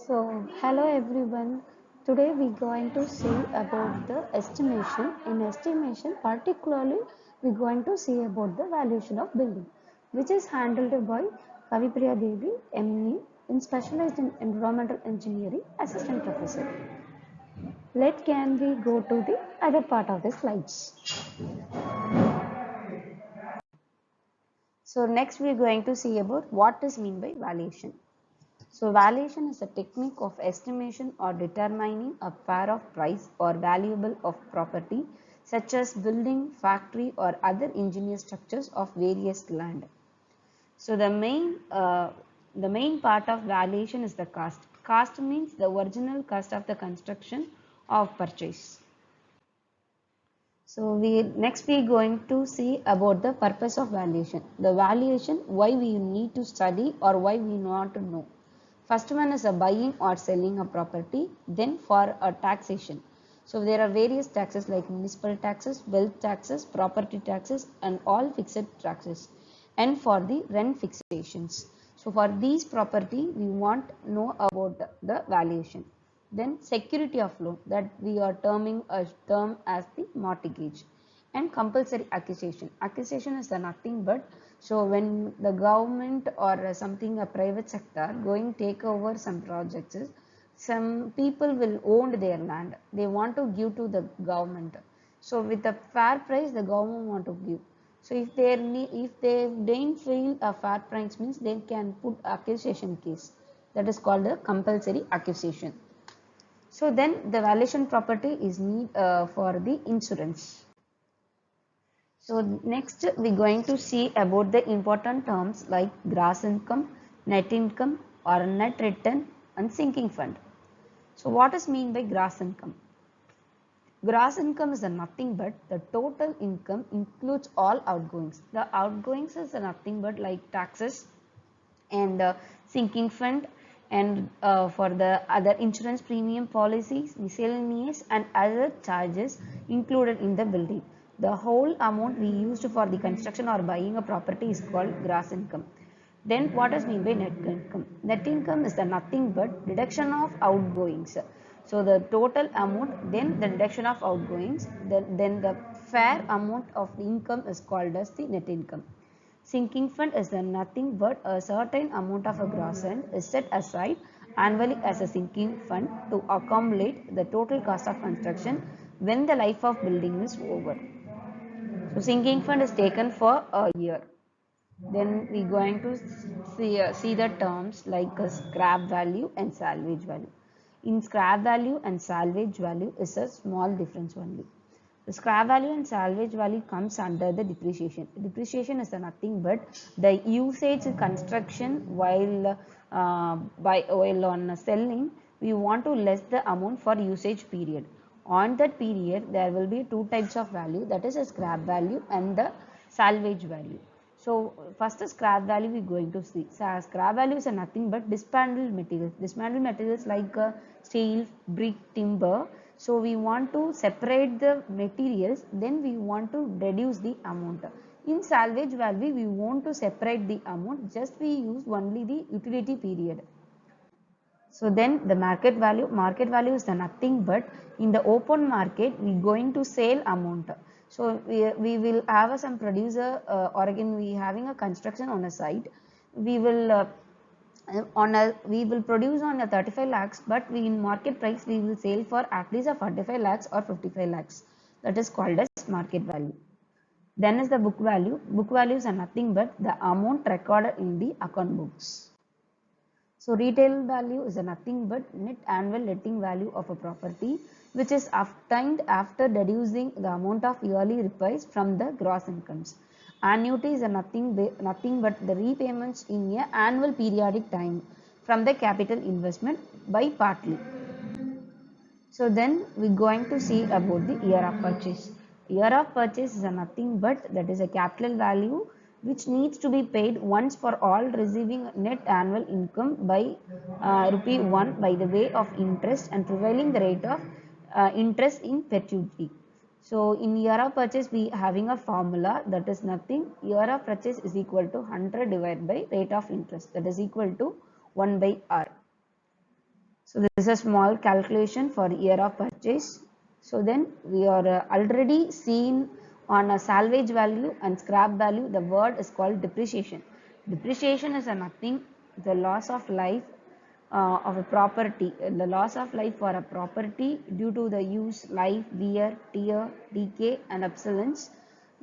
Hello everyone. Today we're going to see about the estimation. In estimation, particularly, we're going to see about the valuation of building, which is handled by KAVI DEVI, ME, in specialized in environmental engineering, assistant professor. Can we go to the other part of the slides? So next we're going to see about what is mean by valuation. So valuation is a technique of estimation or determining a pair of price or valuable of property such as building, factory or other engineered structures of various land. So the main part of valuation is the cost. Cost means the original cost of the construction of purchase. So we going to see about the purpose of valuation. The valuation, why we need to study or why we want to know. First one is a buying or selling a property, then for a taxation. So there are various taxes like municipal taxes, wealth taxes, property taxes and all fixed taxes. And for the rent fixations. So for these property, we want to know about the valuation. Then security of loan, that we are terming a term as the mortgage. And compulsory acquisition. Acquisition is nothing but, so when the government or something, a private sector going take over some projects, some people will own their land. They want to give to the government. So with a fair price, the government want to give. So if they don't feel a fair price means they can put acquisition case. That is called a compulsory acquisition. So then the valuation property is need for the insurance. So next we're going to see about the important terms like gross income, net income or net return and sinking fund. So what is mean by gross income? Gross income is nothing but the total income includes all outgoings. The outgoings is nothing but like taxes and sinking fund and for the other insurance premium policies, miscellaneous and other charges included in the building. The whole amount we used for the construction or buying a property is called gross income. Then what is mean by net income? Net income is the nothing but deduction of outgoings. So the total amount, then the deduction of outgoings, then the fair amount of the income is called as the net income. Sinking fund is the nothing but a certain amount of a gross fund is set aside annually as a sinking fund to accumulate the total cost of construction when the life of building is over. So sinking fund is taken for a year. Then we going to see the terms like scrap value and salvage value. In scrap value and salvage value is a small difference only. The scrap value and salvage value comes under the depreciation. Depreciation is nothing but the usage construction while on selling, we want to less the amount for usage period. On that period, there will be two types of value, that is a scrap value and the salvage value. So first scrap value we are going to see. So scrap value is nothing but dismantled materials. Dismantled materials like steel, brick, timber. So we want to separate the materials, then we want to reduce the amount. In salvage value, we want to separate the amount, just we use only the utility period. So then the market value is nothing but in the open market, we going to sell amount. So we will have some producer or again we having a construction on a site. We will we will produce on a 35 lakhs, but we in market price we will sell for at least a 45 lakhs or 55 lakhs. That is called as market value. Then is the book value. Book values are nothing but the amount recorded in the account books. So retail value is nothing but net annual letting value of a property, which is obtained after deducing the amount of yearly repairs from the gross incomes. Annuity is nothing but the repayments in a annual periodic time from the capital investment by partly. So then we're going to see about the year of purchase. Year of purchase is nothing but that is a capital value which needs to be paid once for all, receiving net annual income by rupee 1 by the way of interest and prevailing the rate of interest in perpetuity. So in year of purchase we having a formula, that is nothing, year of purchase is equal to 100 divided by rate of interest, that is equal to 1 by R. So this is a small calculation for year of purchase. So then we are already seen on a salvage value and scrap value, the word is called depreciation. Depreciation is a nothing, the loss of life of a property, the loss of life for a property due to the use, life, wear, tear, decay and obsolescence.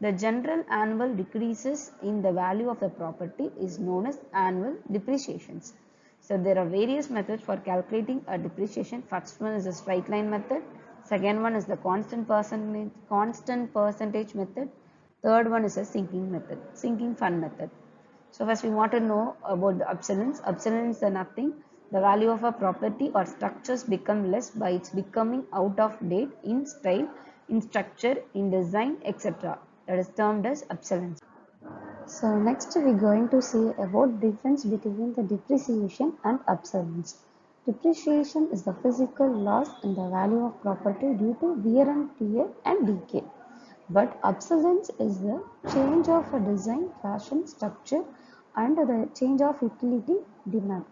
The general annual decreases in the value of the property is known as annual depreciations. So there are various methods for calculating a depreciation. First one is the straight line method. Second one is the constant percentage method. Third one is a sinking fund method. So first we want to know about the obsolescence. Obsolescence is nothing. The value of a property or structures become less by its becoming out of date in style, in structure, in design, etc. That is termed as obsolescence. So next we're going to see about difference between the depreciation and obsolescence. Depreciation is the physical loss in the value of property due to wear and tear and decay. But obsolescence is the change of a design, fashion, structure and the change of utility demand.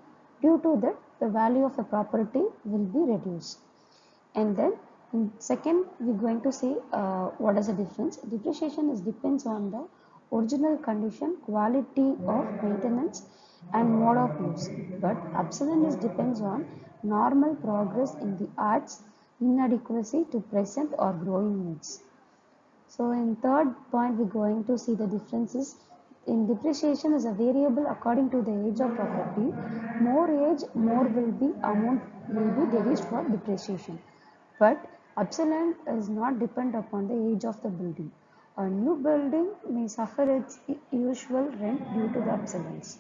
Due to that, the value of the property will be reduced. And then in second, we're going to see what is the difference. Depreciation is depends on the original condition, quality of maintenance and mode of use. But obsolescence depends on normal progress in the arts, inadequacy to present or growing needs. So in third point, we're going to see the differences. In depreciation is a variable according to the age of property. More age, more will be amount will be deduced for depreciation. But obsolescence is not depend upon the age of the building. A new building may suffer its usual rent due to the obsolescence.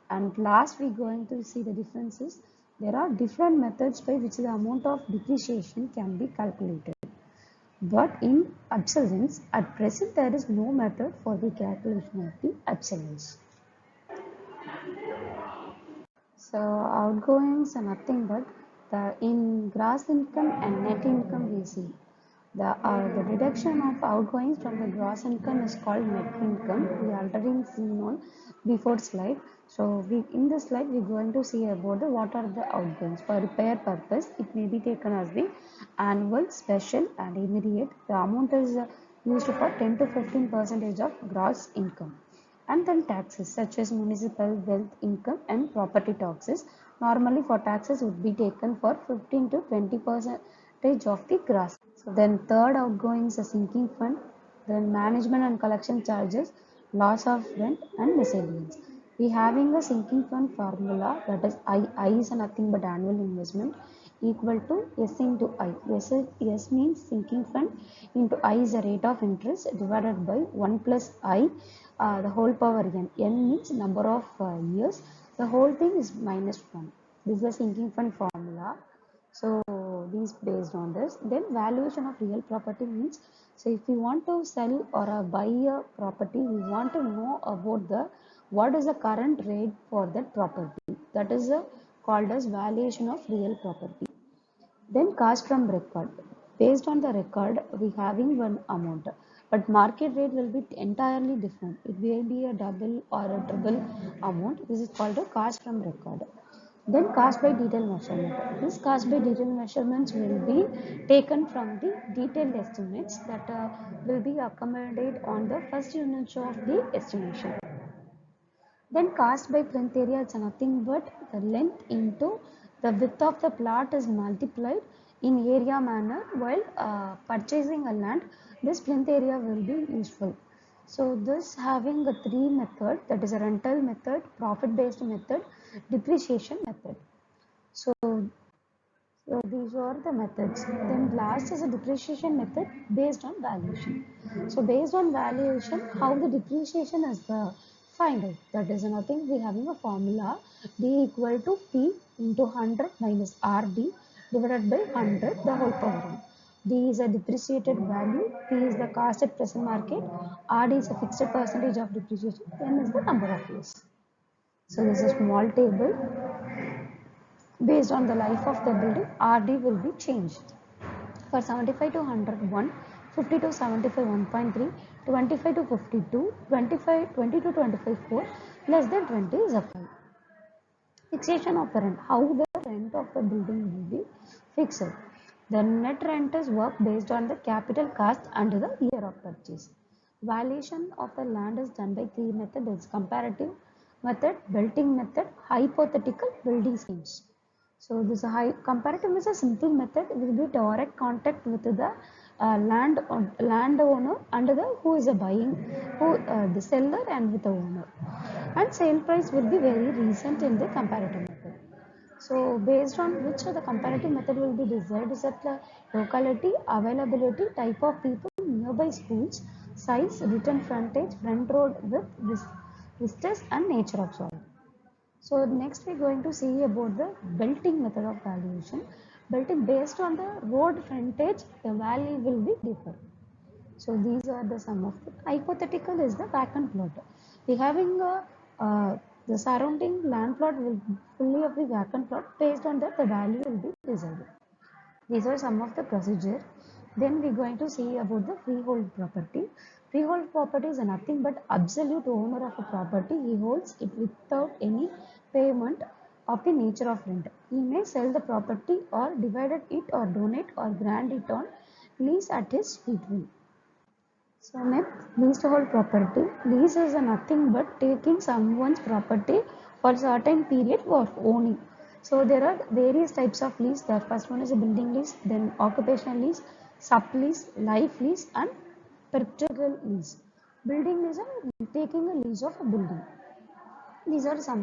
And last, we're going to see the differences. There are different methods by which the amount of depreciation can be calculated. But in obsolescence, at present there is no method for the calculation of the obsolescence. So outgoings are nothing but the in gross income and net income we see. The deduction of outgoings from the gross income is called net income. We already seen on before slide. So in this slide we are going to see about what are the outgoings. For repair purpose, it may be taken as the annual, special and immediate. The amount is used for 10 to 15% of gross income. And then taxes such as municipal, wealth, income and property taxes. Normally for taxes would be taken for 15 to 20% of the gross. So then third outgoing is a sinking fund, then management and collection charges, loss of rent and miscellaneous. We having a sinking fund formula, that is I is nothing but annual investment equal to S into I. S means sinking fund into I is the rate of interest divided by 1 plus I the whole power n. N means number of years. The whole thing is minus 1. This is the sinking fund formula. So these based on this. Then valuation of real property means, so if we want to sell or buy a property, we want to know about the what is the current rate for that property. That is called as valuation of real property. Then cost from record. Based on the record, we having one amount, but market rate will be entirely different. It may be a double or a triple amount. This is called a cost from record. Then cost by detail measurement. This cost by detail measurements will be taken from the detailed estimates that will be accommodated on the first unit of the estimation. Then cost by plinth area is nothing but the length into the width of the plot is multiplied in area manner while purchasing a land. This plinth area will be useful. So this having a three method, that is a rental method, profit based method, depreciation method. So these are the methods. Then last is a depreciation method based on valuation. So based on valuation, how the depreciation is the find out. That is nothing. We having a formula D equal to P into 100 minus RD divided by 100 the whole power n. D is a depreciated value, P is the cost at present market, RD is a fixed percentage of depreciation, N is the number of years. So this is a small table. Based on the life of the building, RD will be changed. For 75 to 101, 50 to 75 1.3, 25 to 52, 20 to 25 4, less than 20 is applied. Fixation of the rent. How the rent of the building will be fixed. The net rent is work based on the capital cost and the year of purchase. Valuation of the land is done by three methods: comparative method, belting method, hypothetical building schemes. So this comparative is a simple method. Will be direct contact with the landowner and the who is a buying, the seller and with the owner. And sale price will be very recent in the comparative method. So based on which the comparative method will be decided is that the locality, availability, type of people, nearby schools, size, return frontage, front road width, vistas and nature of soil. So next we are going to see about the belting method of valuation. Belting based on the road frontage, the value will be different. So these are the sum of the hypothetical is the vacant plot. We having the surrounding land plot will fully of the vacant plot. Based on that the value will be decided. These are some of the procedure. Then we are going to see about the freehold property. Freehold property is nothing but absolute owner of a property. He holds it without any payment of the nature of rent. He may sell the property or divide it or donate or grant it on lease at his sweet will. So next, leasehold property. Lease is nothing but taking someone's property for a certain period for owning. So there are various types of lease. The first one is a building lease, then occupational lease, sublease, life lease and perpetual lease. Building lease is taking a lease of a building. These are some